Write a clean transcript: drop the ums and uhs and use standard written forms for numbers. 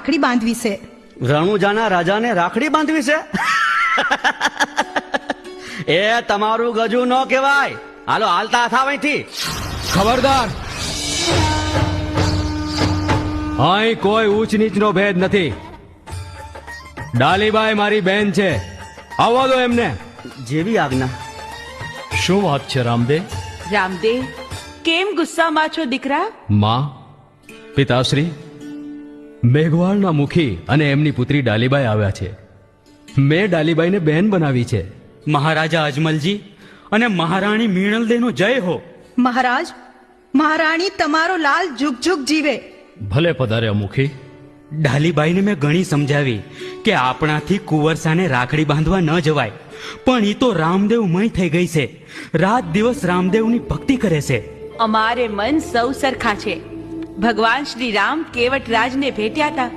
રાખડી બાંધવી છે. રણુજાના રાજાને રાખડી બાંધવી છે? એ તમારું ગજુ ન કહેવાય. હાલો હાલતા થાવ અહીંથી. ખબરદાર, અહીં કોઈ ઊંચ નીચનો ભેદ નથી. ડાલીબાઈ મારી બેન છે, આવવા દો એમને. જેવી આજ્ઞા. શું વાત છે રામદેવ? રામદેવ, કેમ ગુસ્સામાં છો દીકરા? માં, પિતાશ્રી, મેઘવાળના મુખી અને એમની પુત્રી ડાલીબાઈ આવ્યા છે. મેં ડાલીબાઈને બેન બનાવી છે. મહારાજા અજમલજી અને મહારાણી મીણલદેનો જય હો. મહારાજ, મહારાણી તમારો લાલ જુગ જુગ જીવે. ભલે પધાર્યા મુખી. ડાલીબાઈને મેં ઘણી સમજાવી કે આપણાથી કુંવરસાને રાખડી બાંધવા ન જવાય, પણ એ તો રામદેવ મય થઈ ગઈ છે. રાત દિવસ રામદેવની ભક્તિ કરે છે. અમારે મન સૌ સરખા છે. ભગવાન શ્રી રામ કેવટરાજને ભેટ્યા હતા,